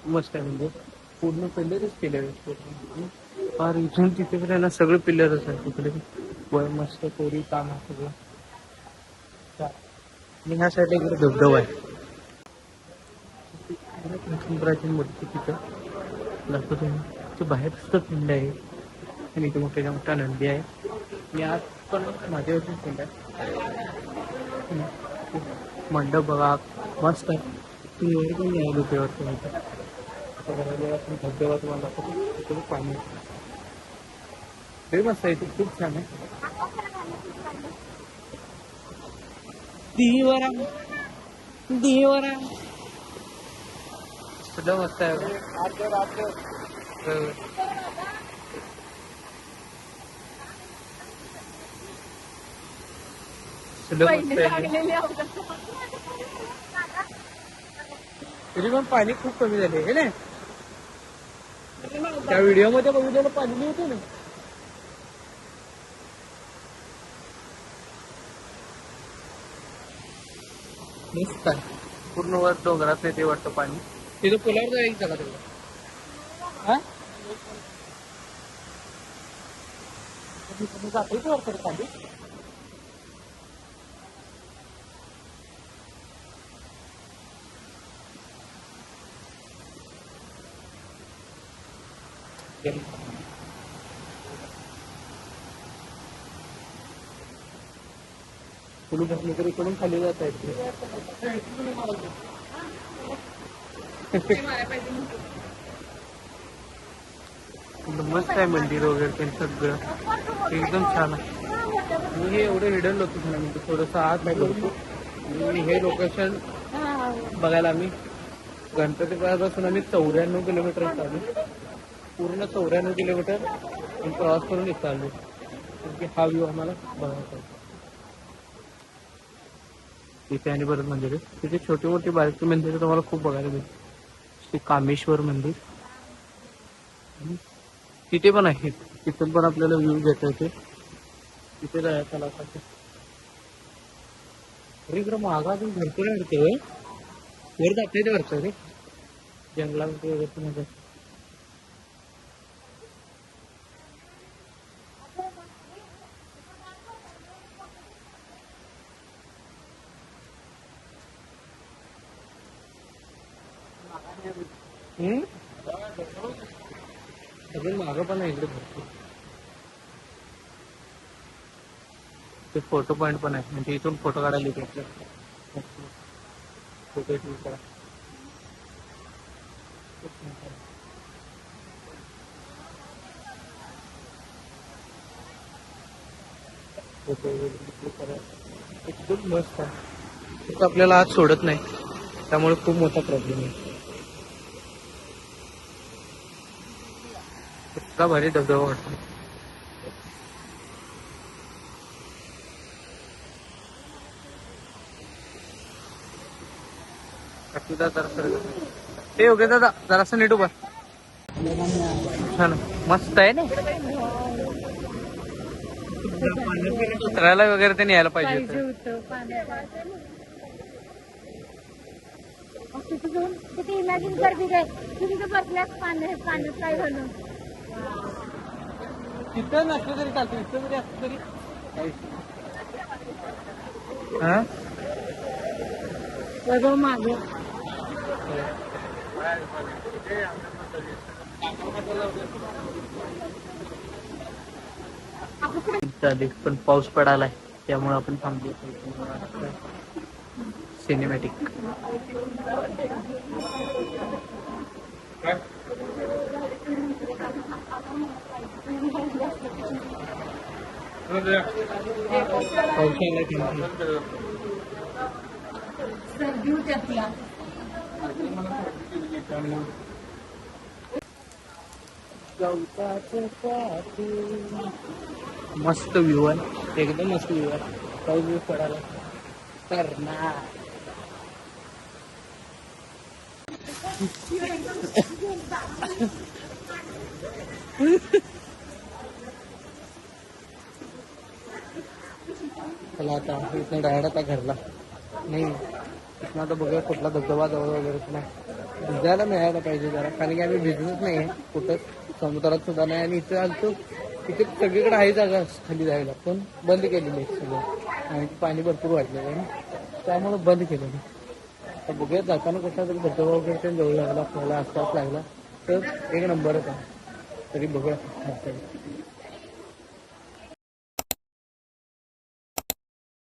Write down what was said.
मस्त आहे म्हणजे पूर्ण पिल्लरच केले फार इथून तिथे पण ना सगळं पिल्लरच आहे तिकडे मस्त कोरी काम आहे सगळं. आणि ह्या साईडला इकडे धबधबा आहे प्राचीन मूर्ती तिथं दाखवतो ते बाहेर सुद्धा पिंड आहे आणि इथे मोठ्या मोठा नंदी आहे आणि आज पण माझ्यावरती पिंड आहे. मंडप बघा मस्त आहे तुम्ही पण नाही डोक्यावरती धबधबा तुम्हाला दाखवतो तिथे पाणी ते मस्त आहे ते खूप छान आहे. दिवरा दिवरा सुद्धा मस्त आहे सुद्धा मस्त आहे तरी पण पाणी खूप कमी झाले हे ना त्या व्हिडिओ मध्ये बघितलेलं पाणी नाही होते ना. मस्त आहे पूर्ण वर डोंगरात नाही ते वाटतं पाणी तिथं पुलावर जाईल चला तेवढं हा जाते वर तरी पाणी कुलू बसले तरी इकडून खाली जात आहेत मस्त आहे मंदिर वगैरे ते सगळं एकदम छान आहे. मी हे एवढं हिडन लोकेशन आहे म्हणजे थोडंसं आत नाही करतो आणि हे लोकेशन बघायला आम्ही गणपतीपासून आम्ही 94 किलोमीटर चालू पूर्ण 94 किलोमीटर आम्ही प्रवास करून इथं आलो कारण की हा व्ह्यू आम्हाला बघायचा होता. तिथे आणि परत मंदिर आहे तिथे छोटी मोठी बारकी मंदिरं तुम्हाला खूप बघायला मिळते. श्री कामेश्वर मंदिर तिथे पण आहे तिथून पण आपल्याला व्ह्यू घेता येते तिथे जायचं त्याला अरे इकडं मागा अजून भरपूर आहे वर जाते ते वरचं रे जंगलामध्ये वगैरे मध्ये अजून मागं पण आहे इकडे भरपूर ते फोटो पॉईंट पण आहे म्हणजे इथून फोटो काढायला येते आपल्याला फोटो क्लिक करा. फोटो क्लिक करा एकदम मस्त आहे आपल्याला आज सोडत नाही त्यामुळे खूप मोठा प्रॉब्लेम आहे. इतका भारी धबधबा वाटतो ते ओके दादा जरासं नीट उभा छान मस्त आहे ना उतरायला वगैरे ते यायला पाहिजे किती इमॅजिन कर दिले तुम्ही बसल्यास पाण्यात काय घालून तिथं नसलं तरी चालतं इथं जरी असलं तरी हा बघ मागे पण पाऊस पडालाय त्यामुळे आपण थांबलो सिनेमॅटिक मस्त व्ह्यू आहे एकदम मस्त व्ह्यू आहे पाऊस व्ह्यू पडायला करणार चला आता इथं डायरेक्ट आता घरला नाही इथं आता बघूया कुठला धबधबा जवळ वगैरे नाही भिजायला मिळायला पाहिजे जरा, कारण की आम्ही भिजलोच नाही आहे कुठंच, समुद्रात सुद्धा नाही. आणि इथे आलतो, इथे सगळीकडे आहे जागा खाली जायला, पण बंद केलेली आहे सगळं. आणि पाणी भरपूर वाटलेलं आहे ना, त्यामुळं बंद केलेलं आहे. तर बघूया जाताना कसा तरी धबधबा वगैरे जवळ लागला आपल्याला, आसपास लागला तर एक नंबरच आहे. तरी बघूया.